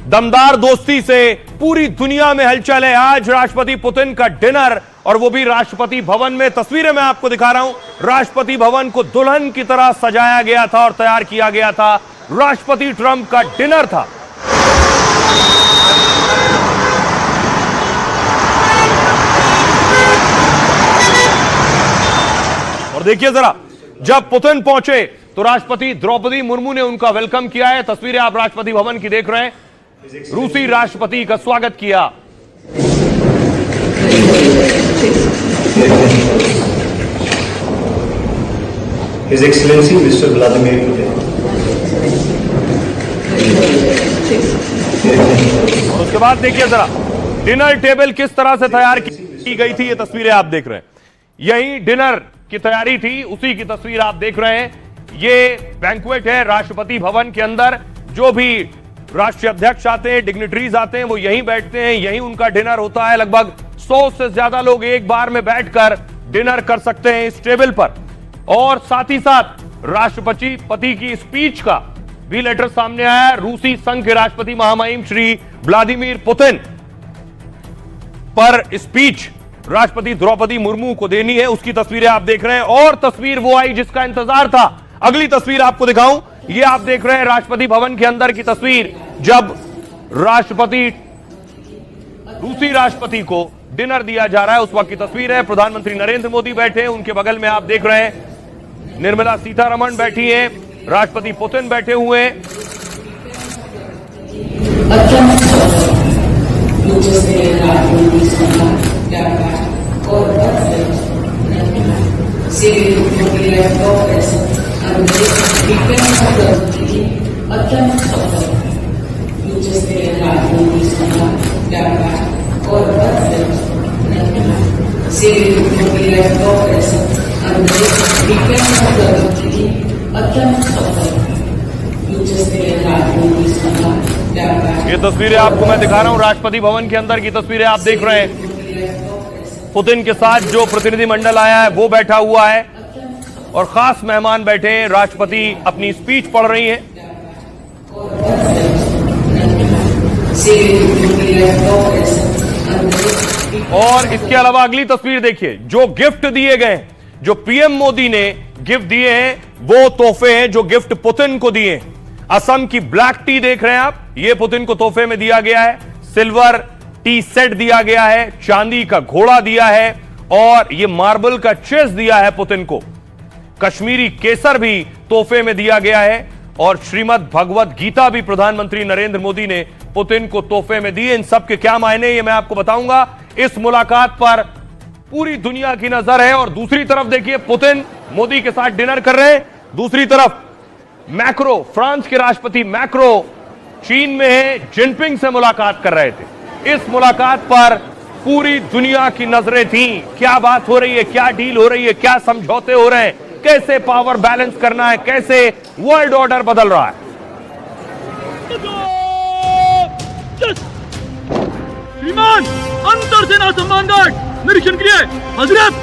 दमदार दोस्ती से पूरी दुनिया में हलचल है। आज राष्ट्रपति पुतिन का डिनर, और वो भी राष्ट्रपति भवन में। तस्वीरें मैं आपको दिखा रहा हूं। राष्ट्रपति भवन को दुल्हन की तरह सजाया गया था और तैयार किया गया था। राष्ट्रपति ट्रंप का डिनर था। और देखिए जरा, जब पुतिन पहुंचे तो राष्ट्रपति द्रौपदी मुर्मू ने उनका वेलकम किया है। तस्वीरें आप राष्ट्रपति भवन की देख रहे हैं। रूसी राष्ट्रपति का स्वागत किया। His Excellency Mr. Vladimir Putin। और उसके बाद देखिए जरा, डिनर टेबल किस तरह से तैयार की गई थी। ये तस्वीरें आप देख रहे हैं। यही डिनर की तैयारी थी, उसी की तस्वीर आप देख रहे हैं। ये बैंक्वेट है राष्ट्रपति भवन के अंदर। जो भी राष्ट्रीय अध्यक्ष आते हैं, डिग्निटरीज आते हैं, वो यहीं बैठते हैं, यहीं उनका डिनर होता है। लगभग 100 से ज्यादा लोग एक बार में बैठकर डिनर कर सकते हैं इस टेबल पर। और साथ ही साथ राष्ट्रपति की स्पीच का भी लेटर सामने आया। रूसी संघ के राष्ट्रपति महामहिम श्री व्लादिमीर पुतिन पर स्पीच राष्ट्रपति द्रौपदी मुर्मू को देनी है, उसकी तस्वीरें आप देख रहे हैं। और तस्वीर वो आई जिसका इंतजार था। अगली तस्वीर आपको दिखाऊं। ये आप देख रहे हैं राष्ट्रपति भवन के अंदर की तस्वीर, जब रूसी राष्ट्रपति को डिनर दिया जा रहा है, उस वक्त की तस्वीर है। प्रधानमंत्री नरेंद्र मोदी बैठे हैं, उनके बगल में आप देख रहे हैं निर्मला सीतारमण बैठी हैं, राष्ट्रपति पुतिन बैठे हुए हैं। ये तस्वीरें आपको मैं दिखा रहा हूं राष्ट्रपति भवन के अंदर की तस्वीरें आप देख रहे हैं। पुतिन के साथ जो प्रतिनिधिमंडल आया है वो बैठा हुआ है और खास मेहमान बैठे हैं। राष्ट्रपति अपनी स्पीच पढ़ रही हैं। और इसके अलावा अगली तस्वीर देखिए, जो गिफ्ट दिए गए, जो पीएम मोदी ने गिफ्ट दिए हैं, वो तोहफे हैं जो गिफ्ट पुतिन को दिए हैं। असम की ब्लैक टी देख रहे हैं आप, ये पुतिन को तोहफे में दिया गया है। सिल्वर टी सेट दिया गया है, चांदी का घोड़ा दिया है, और ये मार्बल का चेस दिया है पुतिन को। कश्मीरी केसर भी तोहफे में दिया गया है, और श्रीमद् भगवत गीता भी प्रधानमंत्री नरेंद्र मोदी ने पुतिन को तोहफे में दी। इन सब के क्या मायने ये मैं आपको बताऊंगा। इस मुलाकात पर पूरी दुनिया की नजर है। और दूसरी तरफ देखिए, पुतिन मोदी के साथ डिनर कर रहे हैं। दूसरी तरफ मैक्रो, फ्रांस के राष्ट्रपति मैक्रो चीन में है, जिनपिंग से मुलाकात कर रहे थे। इस मुलाकात पर पूरी दुनिया की नजरें थी। क्या बात हो रही है, क्या डील हो रही है, क्या समझौते हो रहे हैं, कैसे पावर बैलेंस करना है, कैसे वर्ल्ड ऑर्डर बदल रहा है। श्रीमान, अंतर सेना सम्मान गार्ड निरीक्षण के लिए हजरत।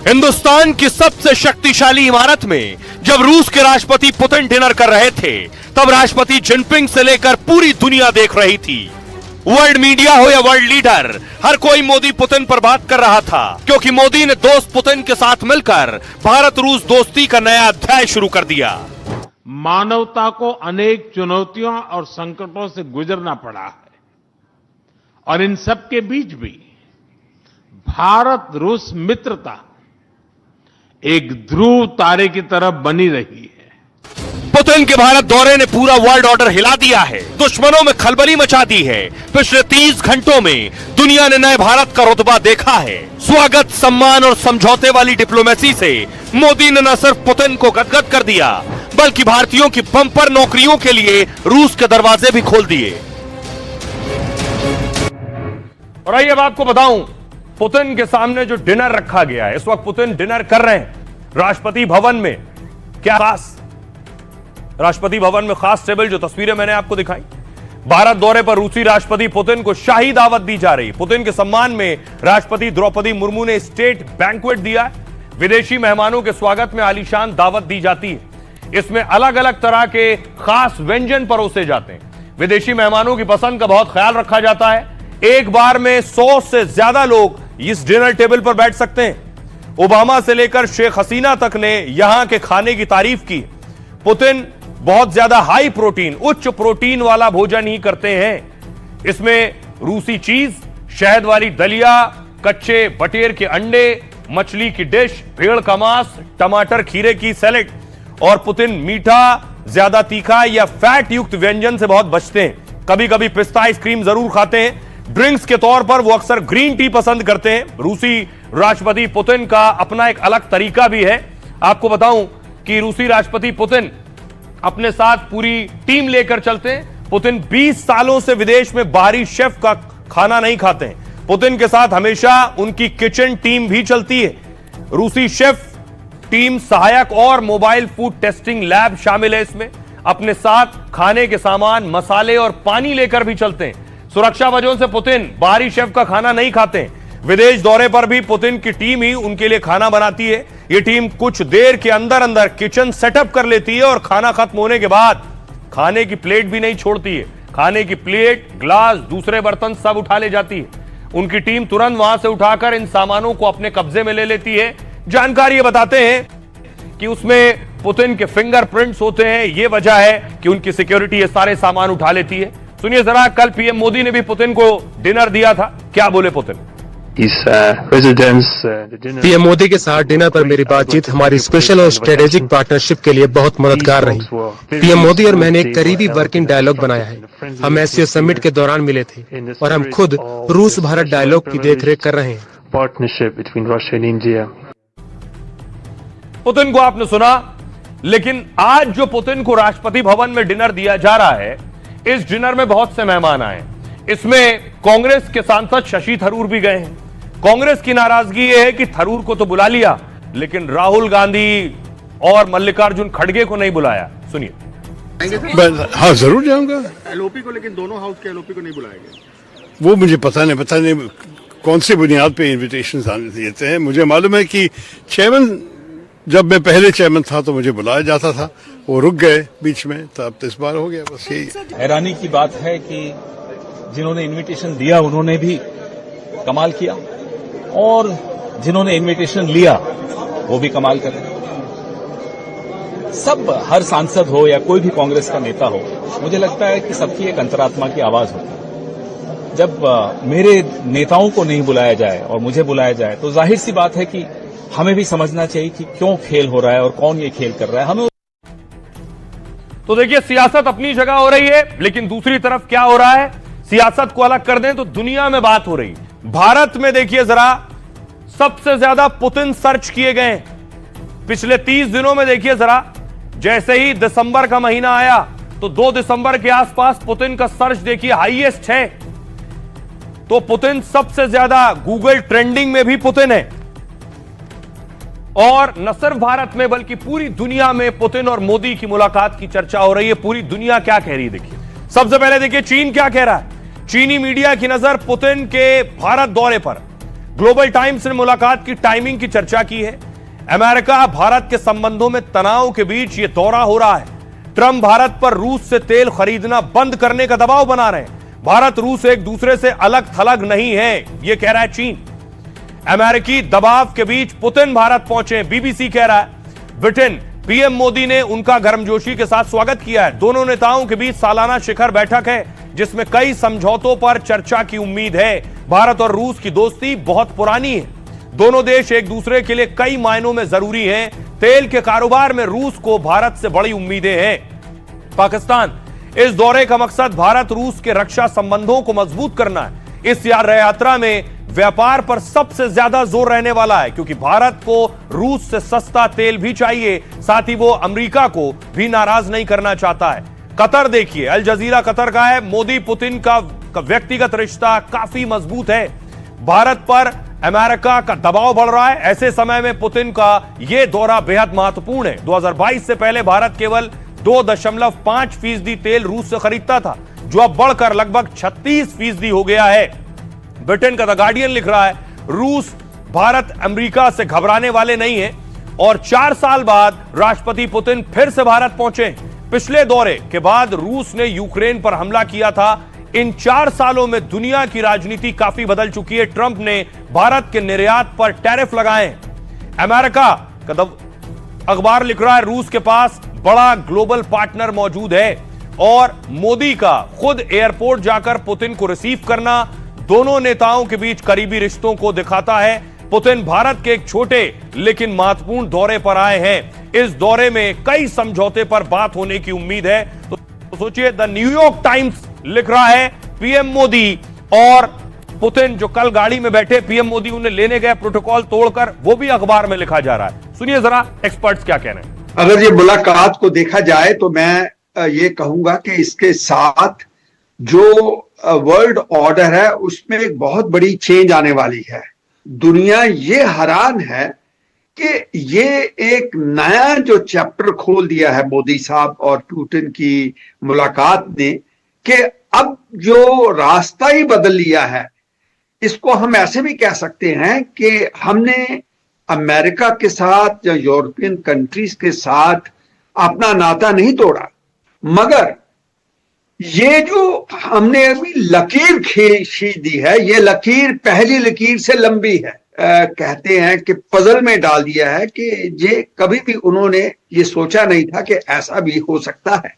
हिंदुस्तान की सबसे शक्तिशाली इमारत में जब रूस के राष्ट्रपति पुतिन डिनर कर रहे थे, तब राष्ट्रपति जिनपिंग से लेकर पूरी दुनिया देख रही थी। वर्ल्ड मीडिया हो या वर्ल्ड लीडर, हर कोई मोदी पुतिन पर बात कर रहा था, क्योंकि मोदी ने दोस्त पुतिन के साथ मिलकर भारत रूस दोस्ती का नया अध्याय शुरू कर दिया। मानवता को अनेक चुनौतियों और संकटों से गुजरना पड़ा है, और इन सब के बीच भी भारत रूस मित्रता एक ध्रुव तारे की तरह बनी रही है। पुतिन के भारत दौरे ने पूरा वर्ल्ड ऑर्डर हिला दिया है, दुश्मनों में खलबली मचा दी है। पिछले 30 घंटों में दुनिया ने नए भारत का रुतबा देखा है। स्वागत, सम्मान और समझौते वाली डिप्लोमेसी से मोदी ने न सिर्फ पुतिन को गदगद कर दिया, बल्कि भारतीयों की बंपर नौकरियों के लिए रूस के दरवाजे भी खोल दिए। और आइए अब आपको बताऊं, पुतिन के सामने जो डिनर रखा गया है, इस वक्त पुतिन डिनर कर रहे हैं राष्ट्रपति भवन में। क्या खास राष्ट्रपति भवन में खास टेबल, जो तस्वीरें मैंने आपको दिखाई। भारत दौरे पर रूसी राष्ट्रपति पुतिन को शाही दावत दी जा रही। पुतिन के सम्मान में राष्ट्रपति द्रौपदी मुर्मू ने स्टेट बैंक्वेट दिया। विदेशी मेहमानों के स्वागत में आलीशान दावत दी जाती है। इसमें अलग अलग तरह के खास व्यंजन परोसे जाते हैं। विदेशी मेहमानों की पसंद का बहुत ख्याल रखा जाता है। एक बार में 100 से ज्यादा लोग इस डिनर टेबल पर बैठ सकते हैं। ओबामा से लेकर शेख हसीना तक ने यहां के खाने की तारीफ की। पुतिन बहुत ज्यादा हाई प्रोटीन, उच्च प्रोटीन वाला भोजन ही करते हैं। इसमें रूसी चीज, शहद वाली दलिया, कच्चे बटेर के अंडे, मछली की डिश, भेड़ का मांस, टमाटर खीरे की सैलेड। और पुतिन मीठा, ज्यादा तीखा या फैट युक्त व्यंजन से बहुत बचते हैं। कभी कभी पिस्ता आइसक्रीम जरूर खाते हैं। ड्रिंक्स के तौर पर वो अक्सर ग्रीन टी पसंद करते हैं। रूसी राष्ट्रपति पुतिन का अपना एक अलग तरीका भी है। आपको बताऊं कि रूसी राष्ट्रपति पुतिन अपने साथ पूरी टीम लेकर चलते हैं। पुतिन 20 सालों से विदेश में बाहरी शेफ का खाना नहीं खाते हैं। पुतिन के साथ हमेशा उनकी किचन टीम भी चलती है। रूसी शेफ टीम, सहायक और मोबाइल फूड टेस्टिंग लैब शामिल है इसमें। अपने साथ खाने के सामान, मसाले और पानी लेकर भी चलते हैं। सुरक्षा वजहों से पुतिन बाहरी शेफ का खाना नहीं खाते हैं। विदेश दौरे पर भी पुतिन की टीम ही उनके लिए खाना बनाती है। यह टीम कुछ देर के अंदर अंदर किचन सेटअप कर लेती है और खाना खत्म होने के बाद खाने की प्लेट भी नहीं छोड़ती है। खाने की प्लेट, ग्लास, दूसरे बर्तन सब उठा ले जाती है। उनकी टीम तुरंत वहां से उठाकर इन सामानों को अपने कब्जे में ले लेती है। जानकारी ये बताते हैं कि उसमें पुतिन के फिंगरप्रिंट्स होते हैं। यह वजह है कि उनकी सिक्योरिटी ये सारे सामान उठा लेती है। सुनिए जरा, कल पीएम मोदी ने भी पुतिन को डिनर दिया था। क्या बोले पुतिन? पीएम मोदी के साथ डिनर पर मेरी बातचीत हमारी स्पेशल और स्ट्रेटेजिक पार्टनरशिप के लिए बहुत मददगार रही। पीएम मोदी और मैंने एक करीबी वर्किंग डायलॉग बनाया है। हम एससीओ समिट के दौरान मिले थे और हम खुद रूस भारत डायलॉग की देखरेख कर रहे हैं। पुतिन को आपने सुना, लेकिन आज जो पुतिन को राष्ट्रपति भवन में डिनर दिया जा रहा है, इस डिनर में बहुत से मेहमान आए। इसमें कांग्रेस के सांसद शशि थरूर भी गए हैं। कांग्रेस की नाराजगी यह है कि थरूर को तो बुला लिया, लेकिन राहुल गांधी और मल्लिकार्जुन खड़गे को नहीं बुलाया। सुनिए। हाँ, जरूर जाऊंगा। एलओपी को, लेकिन दोनों हाउस के एलओपी को नहीं बुलाया गया। वो मुझे पता नहीं कौन सी बुनियाद पे इनविटेशन आने देते हैं। मुझे मालूम है कि चेयरमैन, जब मैं पहले चेयरमैन था तो मुझे बुलाया जाता था, वो रुक गए बीच में, तो अब तो इस बार हो गया। बस यही हैरानी की बात है कि जिन्होंने इनविटेशन दिया उन्होंने भी कमाल किया और जिन्होंने इनविटेशन लिया वो भी कमाल कर रहे। सब, हर सांसद हो या कोई भी कांग्रेस का नेता हो, मुझे लगता है कि सबकी एक अंतरात्मा की आवाज होती है। जब मेरे नेताओं को नहीं बुलाया जाए और मुझे बुलाया जाए तो जाहिर सी बात है कि हमें भी समझना चाहिए कि क्यों खेल हो रहा है और कौन ये खेल कर रहा है। हमें तो देखिए, सियासत अपनी जगह हो रही है, लेकिन दूसरी तरफ क्या हो रहा है, सियासत को अलग कर दें तो दुनिया में बात हो रही। भारत में देखिए जरा, सबसे ज्यादा पुतिन सर्च किए गए पिछले 30 दिनों में। देखिए जरा, जैसे ही दिसंबर का महीना आया तो 2 दिसंबर के आसपास पुतिन का सर्च देखिए हाईएस्ट है। तो पुतिन सबसे ज्यादा गूगल ट्रेंडिंग में भी पुतिन है। और न सिर्फ भारत में बल्कि पूरी दुनिया में पुतिन और मोदी की मुलाकात की चर्चा हो रही है। पूरी दुनिया क्या कह रही है देखिए। सबसे पहले देखिए चीन क्या कह रहा है। चीनी मीडिया की नजर पुतिन के भारत दौरे पर। ग्लोबल टाइम्स ने मुलाकात की टाइमिंग की चर्चा की है। अमेरिका भारत के संबंधों में तनाव के बीच यह दौरा हो रहा है। ट्रंप भारत पर रूस से तेल खरीदना बंद करने का दबाव बना रहे हैं। भारत रूस एक दूसरे से अलग थलग नहीं है, यह कह रहा है चीन। अमेरिकी दबाव के बीच पुतिन भारत पहुंचे, बीबीसी कह रहा है। ब्रिटेन, पीएम मोदी ने उनका गर्मजोशी के साथ स्वागत किया है। दोनों नेताओं के बीच सालाना शिखर बैठक है जिसमें कई समझौतों पर चर्चा की उम्मीद है। भारत और रूस की दोस्ती बहुत पुरानी है। दोनों देश एक दूसरे के लिए कई मायनों में जरूरी हैं। तेल के कारोबार में रूस को भारत से बड़ी उम्मीदें हैं। पाकिस्तान, इस दौरे का मकसद भारत रूस के रक्षा संबंधों को मजबूत करना है। इस यात्रा में व्यापार पर सबसे ज्यादा जोर रहने वाला है, क्योंकि भारत को रूस से सस्ता तेल भी चाहिए, साथ ही वो अमेरिका को भी नाराज नहीं करना चाहता है। कतर देखिए, अल जजीरा कतर का है। मोदी पुतिन का व्यक्तिगत रिश्ता काफी मजबूत है। भारत पर अमेरिका का दबाव बढ़ रहा है। ऐसे समय में पुतिन का यह दौरा बेहद महत्वपूर्ण है। 2022 से पहले भारत केवल 2.5% तेल रूस से खरीदता था, जो अब बढ़कर लगभग 36% हो गया है। ब्रिटेन का द गार्डियन लिख रहा है, रूस भारत अमेरिका से घबराने वाले नहीं है। और 4 साल बाद राष्ट्रपति पुतिन फिर से भारत पहुंचे। पिछले दौरे के बाद रूस ने यूक्रेन पर हमला किया था। इन 4 सालों में दुनिया की राजनीति काफी बदल चुकी है। ट्रंप ने भारत के निर्यात पर टैरिफ लगाए। अमेरिका का अखबार लिख रहा है रूस के पास बड़ा ग्लोबल पार्टनर मौजूद है और मोदी का खुद एयरपोर्ट जाकर पुतिन को रिसीव करना दोनों नेताओं के बीच करीबी रिश्तों को दिखाता है। पुतिन भारत के एक छोटे लेकिन महत्वपूर्ण दौरे पर आए हैं। इस दौरे में कई समझौते पर बात होने की उम्मीद है। तो सोचिए, द न्यूयॉर्क टाइम्स लिख रहा है पीएम मोदी और पुतिन जो कल गाड़ी में बैठे, पीएम मोदी उन्हें लेने गए प्रोटोकॉल तोड़कर, वो भी अखबार में लिखा जा रहा है। सुनिए जरा एक्सपर्ट्स क्या कह रहे हैं। अगर ये मुलाकात को देखा जाए तो मैं ये कहूंगा कि इसके साथ जो वर्ल्ड ऑर्डर है उसमें एक बहुत बड़ी चेंज आने वाली है। दुनिया ये हैरान है कि ये एक नया जो चैप्टर खोल दिया है मोदी साहब और पुतिन की मुलाकात ने, कि अब जो रास्ता ही बदल लिया है। इसको हम ऐसे भी कह सकते हैं कि हमने अमेरिका के साथ या यूरोपियन कंट्रीज के साथ अपना नाता नहीं तोड़ा, मगर ये जो हमने अभी लकीर खींच दी है, ये लकीर पहली लकीर से लंबी है। कहते हैं कि पजल में डाल दिया है कि ये कभी भी उन्होंने ये सोचा नहीं था कि ऐसा भी हो सकता है।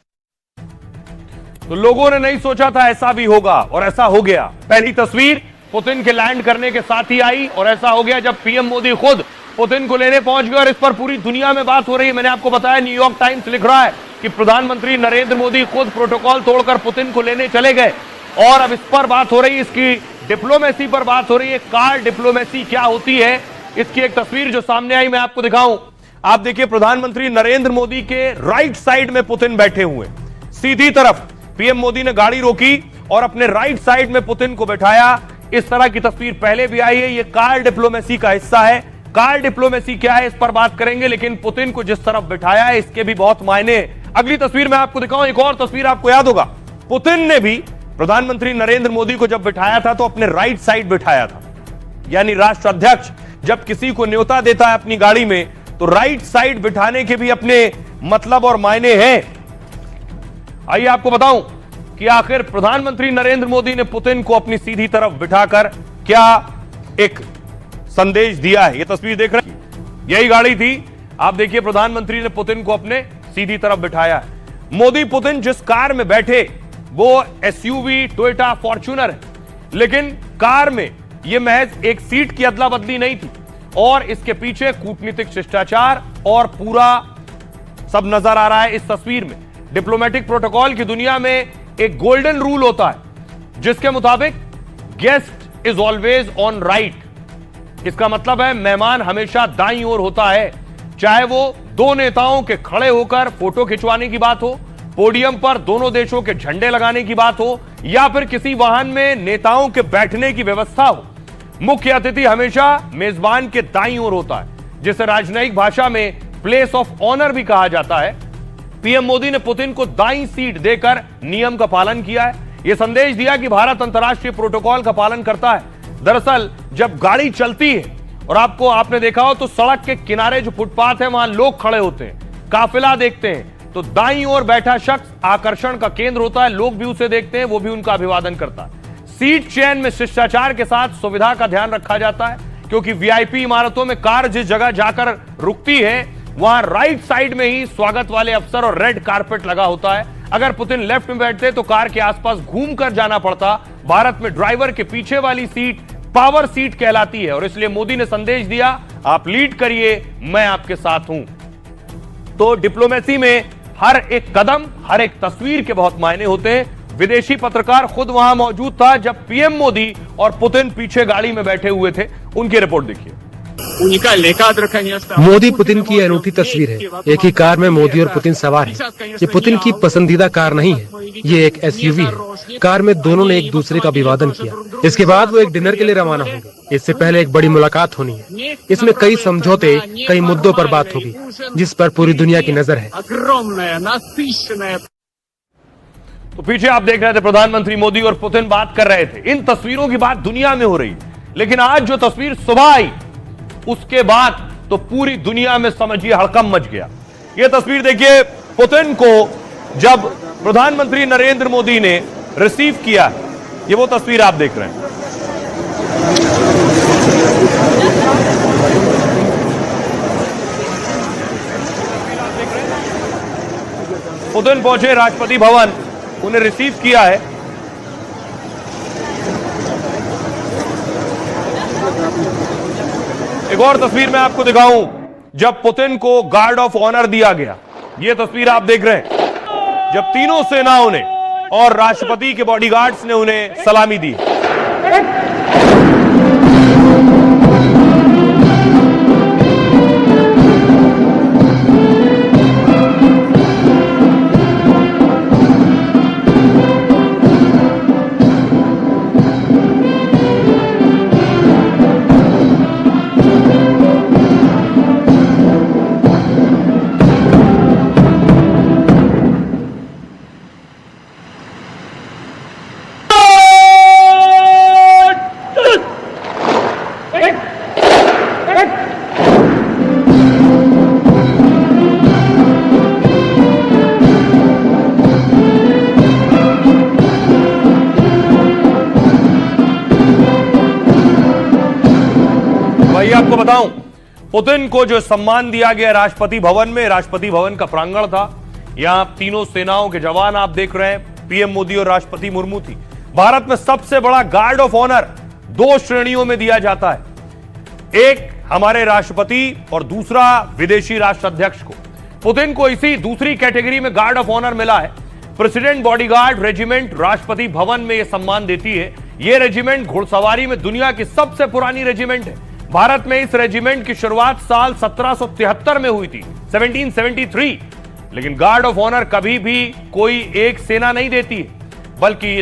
तो लोगों ने नहीं सोचा था ऐसा भी होगा और ऐसा हो गया। पहली तस्वीर पुतिन के लैंड करने के साथ ही आई और ऐसा हो गया जब पीएम मोदी खुद पुतिन को लेने पहुंच गए और इस पर पूरी दुनिया में बात हो रही है। मैंने आपको बताया, न्यूयॉर्क टाइम्स लिख रहा है कि प्रधानमंत्री नरेंद्र मोदी खुद प्रोटोकॉल तोड़कर पुतिन को लेने चले गए और अब इस पर बात हो रही है, इसकी डिप्लोमेसी पर बात हो रही है। कार डिप्लोमेसी क्या होती है, इसकी एक तस्वीर जो सामने आई मैं आपको दिखाऊं। आप देखिए, प्रधानमंत्री नरेंद्र मोदी के राइट साइड में पुतिन बैठे हुए, सीधी तरफ पीएम मोदी ने गाड़ी रोकी और अपने राइट साइड में पुतिन को बैठाया। इस तरह की तस्वीर पहले भी आई है। ये कार डिप्लोमेसी का हिस्सा है। कार डिप्लोमेसी क्या है इस पर बात करेंगे, लेकिन पुतिन को जिस तरफ बिठाया है इसके भी बहुत मायने। अगली तस्वीर मैं आपको दिखाऊं, एक और तस्वीर आपको याद होगा, पुतिन ने भी प्रधानमंत्री नरेंद्र मोदी को जब बिठाया था तो अपने राइट साइड बिठाया था। यानी राष्ट्र अध्यक्ष जब किसी को न्योता देता है अपनी गाड़ी में तो राइट साइड बिठाने के भी अपने मतलब और मायने हैं। आइए आपको बताऊं कि आखिर प्रधानमंत्री नरेंद्र मोदी ने पुतिन को अपनी सीधी तरफ बिठाकर क्या एक संदेश दिया है। यह तस्वीर देख रहे हैं, यही गाड़ी थी। आप देखिए, प्रधानमंत्री ने पुतिन को अपने सीधी तरफ बिठाया है। मोदी पुतिन जिस कार में बैठे वो एसयूवी टोयोटा फॉर्च्यूनर है, लेकिन कार में यह महज एक सीट की अदला बदली नहीं थी और इसके पीछे कूटनीतिक शिष्टाचार और पूरा सब नजर आ रहा है इस तस्वीर में। डिप्लोमेटिक प्रोटोकॉल की दुनिया में एक गोल्डन रूल होता है जिसके मुताबिक guest is always on right. इसका मतलब है मेहमान हमेशा दाईं ओर होता है, चाहे वो दो नेताओं के खड़े होकर फोटो खिंचवाने की बात हो, पोडियम पर दोनों देशों के झंडे लगाने की बात हो, या फिर किसी वाहन में नेताओं के बैठने की व्यवस्था हो। मुख्य अतिथि हमेशा मेजबान के दाईं ओर होता है, जिसे राजनयिक भाषा में प्लेस ऑफ ऑनर भी कहा जाता है। पीएम मोदी ने पुतिन को दाईं सीट देकर नियम का पालन किया है। यह संदेश दिया कि भारत अंतर्राष्ट्रीय प्रोटोकॉल का पालन करता है। दरअसल जब गाड़ी चलती है और आपने देखा हो तो सड़क के किनारे जो फुटपाथ है वहां लोग खड़े होते हैं, काफिला देखते हैं, तो दाईं ओर बैठा शख्स आकर्षण का केंद्र होता है। लोग भी उसे देखते हैं, वो भी उनका अभिवादन करता है। सीट चयन में शिष्टाचार के साथ सुविधा का ध्यान रखा जाता है, क्योंकि वीआईपी इमारतों में कार जिस जगह जाकर रुकती है वहां राइट साइड में ही स्वागत वाले अफसर और रेड कारपेट लगा होता है। अगर पुतिन लेफ्ट में बैठते तो कार के आसपास घूमकर जाना पड़ता। भारत में ड्राइवर के पीछे वाली सीट पावर सीट कहलाती है और इसलिए मोदी ने संदेश दिया, आप लीड करिए, मैं आपके साथ हूं। तो डिप्लोमेसी में हर एक कदम, हर एक तस्वीर के बहुत मायने होते हैं। विदेशी पत्रकार खुद वहां मौजूद था जब पीएम मोदी और पुतिन पीछे गाड़ी में बैठे हुए थे। उनकी रिपोर्ट देखिए। मोदी पुतिन की अनूठी तस्वीर है। एक ही कार में मोदी और पुतिन सवार हैं। ये पुतिन की पसंदीदा कार नहीं है, ये एक एसयूवी है। कार में दोनों ने एक दूसरे का अभिवादन किया। इसके बाद वो एक डिनर के लिए रवाना होंगे। इससे पहले एक बड़ी मुलाकात होनी है। इसमें कई समझौते, कई मुद्दों पर बात होगी, जिस पर पूरी दुनिया की नजर है। तो पीछे आप देख रहे थे प्रधानमंत्री मोदी और पुतिन बात कर रहे थे। इन तस्वीरों की बात दुनिया में हो रही है, लेकिन आज जो तस्वीर सुबह आई उसके बाद तो पूरी दुनिया में समझिए हड़कंप मच गया। यह तस्वीर देखिए, पुतिन को जब प्रधानमंत्री नरेंद्र मोदी ने रिसीव किया, ये वो तस्वीर आप देख रहे हैं। पुतिन पहुंचे राष्ट्रपति भवन, उन्हें रिसीव किया है। एक और तस्वीर मैं आपको दिखाऊं, जब पुतिन को गार्ड ऑफ ऑनर दिया गया। यह तस्वीर आप देख रहे हैं, जब तीनों सेनाओं ने और राष्ट्रपति के बॉडीगार्ड्स ने उन्हें सलामी दी। आपको बताऊं, पुतिन को जो सम्मान दिया गया राष्ट्रपति भवन में, राष्ट्रपति भवन का प्रांगण था, यहां तीनों सेनाओं के जवान आप देख रहे हैं, पीएम मोदी और राष्ट्रपति मुर्मू थी। भारत में सबसे बड़ा गार्ड ऑफ ऑनर 2 श्रेणियों में दिया जाता है, एक हमारे राष्ट्रपति और दूसरा विदेशी राष्ट्राध्यक्ष को। पुतिन को इसी दूसरी कैटेगरी में गार्ड ऑफ ऑनर मिला है। President bodyguard regiment Rashtrapati Bhavan में यह सम्मान देती है। यह रेजिमेंट घुड़सवारी में दुनिया की सबसे पुरानी रेजिमेंट है। भारत में इस रेजिमेंट की शुरुआत साल 1773 में हुई थी, 1773। लेकिन गार्ड ऑफ ऑनर कभी भी कोई एक सेना नहीं देती है, बल्कि ये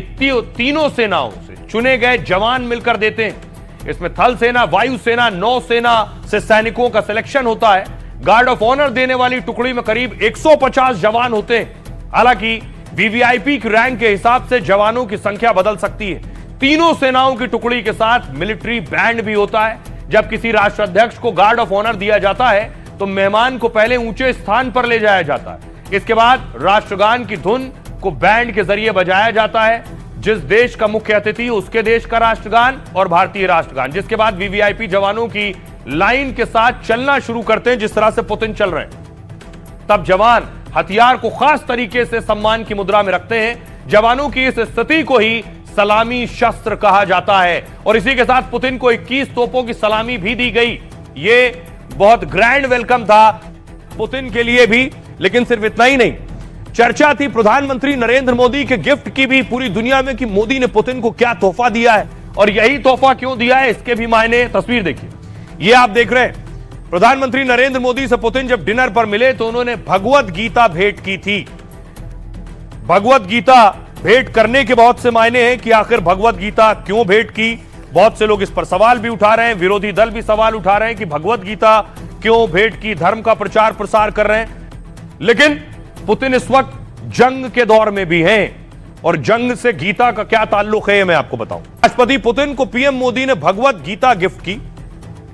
तीनों सेनाओं से चुने गए जवान मिलकर देते हैं। इसमें थल सेना, वायु सेना, नौ सेना से सैनिकों का सिलेक्शन होता है। गार्ड ऑफ ऑनर देने वाली टुकड़ी में करीब 150 जवान होते हैं। हालांकि वीवीआईपी की रैंक के हिसाब से जवानों की संख्या बदल सकती है। तीनों सेनाओं की टुकड़ी के साथ मिलिट्री बैंड भी होता है। जब किसी राष्ट्राध्यक्ष को गार्ड ऑफ ऑनर दिया जाता है तो मेहमान को पहले ऊंचे स्थान पर ले जाया जाता है। इसके बाद राष्ट्रगान की धुन को बैंड के जरिए बजाया जाता है। जिस देश का मुख्य अतिथि उसके देश का राष्ट्रगान और भारतीय राष्ट्रगान, जिसके बाद वीवीआईपी जवानों की लाइन के साथ चलना शुरू करते हैं, जिस तरह से पुतिन चल रहे हैं। तब जवान हथियार को खास तरीके से सम्मान की मुद्रा में रखते हैं। जवानों की इस स्थिति को ही सलामी शस्त्र कहा जाता है। और इसी के साथ पुतिन को 21 तोपों की सलामी भी दी गई। यह बहुत ग्रैंड वेलकम था पुतिन के लिए भी। लेकिन सिर्फ इतना ही नहीं, चर्चा थी प्रधानमंत्री नरेंद्र मोदी के गिफ्ट की भी पूरी दुनिया में कि मोदी ने पुतिन को क्या तोहफा दिया है और यही तोहफा क्यों दिया है, इसके भी मायने। तस्वीर देखिए, यह आप देख रहे हैं, प्रधानमंत्री नरेंद्र मोदी से पुतिन जब डिनर पर मिले तो उन्होंने भगवत गीता भेंट की थी। भगवत गीता भेंट करने के बहुत से मायने हैं कि आखिर भगवत गीता क्यों भेंट की। बहुत से लोग इस पर सवाल भी उठा रहे हैं, विरोधी दल भी सवाल उठा रहे हैं कि भगवत गीता क्यों भेंट की, धर्म का प्रचार प्रसार कर रहे हैं। लेकिन पुतिन इस वक्त जंग के दौर में भी हैं और जंग से गीता का क्या ताल्लुक है, मैं आपको बताऊं। राष्ट्रपति पुतिन को पीएम मोदी ने भगवत गीता गिफ्ट की।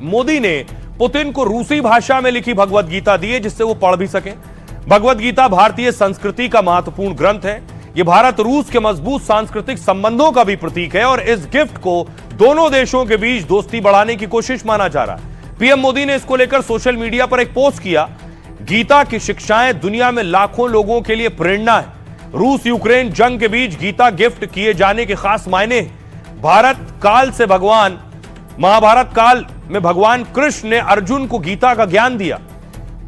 मोदी ने पुतिन को रूसी भाषा में लिखी भगवत गीता दी है, जिससे वो पढ़ भी सके। भगवत गीता भारतीय संस्कृति का महत्वपूर्ण ग्रंथ है। यह भारत रूस के मजबूत सांस्कृतिक संबंधों का भी प्रतीक है और इस गिफ्ट को दोनों देशों के बीच दोस्ती बढ़ाने की कोशिश माना जा रहा है। पीएम मोदी ने इसको लेकर सोशल मीडिया पर एक पोस्ट किया। गीता की शिक्षाएं दुनिया में लाखों लोगों के लिए प्रेरणा है। रूस यूक्रेन जंग के बीच गीता गिफ्ट किए जाने के खास मायने हैं। महाभारत काल में भगवान कृष्ण ने अर्जुन को गीता का ज्ञान दिया।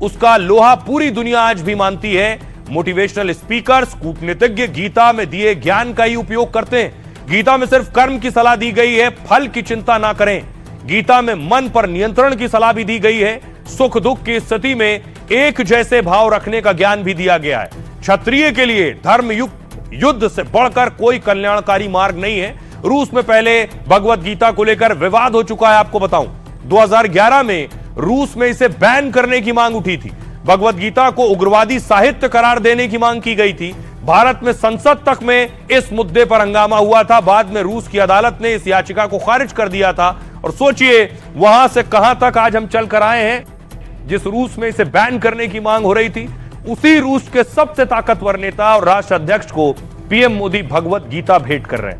उसका लोहा पूरी दुनिया आज भी मानती है। मोटिवेशनल स्पीकर्स, कूटनीतिज्ञ गीता में दिए ज्ञान का ही उपयोग करते हैं। गीता में सिर्फ कर्म की सलाह दी गई है, फल की चिंता ना करें। गीता में मन पर नियंत्रण की सलाह भी दी गई है। सुख दुख की स्थिति में एक जैसे भाव रखने का ज्ञान भी दिया गया है। क्षत्रिय के लिए धर्म युद्ध से बढ़कर कोई कल्याणकारी मार्ग नहीं है। रूस में पहले भगवत गीता को लेकर विवाद हो चुका है। आपको बताऊं, 2011 में रूस में इसे बैन करने की मांग उठी थी। भगवत गीता को उग्रवादी साहित्य करार देने की मांग की गई थी। भारत में संसद तक में इस मुद्दे पर हंगामा हुआ था। बाद में रूस की अदालत ने इस याचिका को खारिज कर दिया था। और सोचिए वहां से कहां तक आज हम चल कर आए हैं। जिस रूस में इसे बैन करने की मांग हो रही थी, उसी रूस के सबसे ताकतवर नेता और राष्ट्र अध्यक्ष को पीएम मोदी भगवत गीता भेंट कर रहे हैं।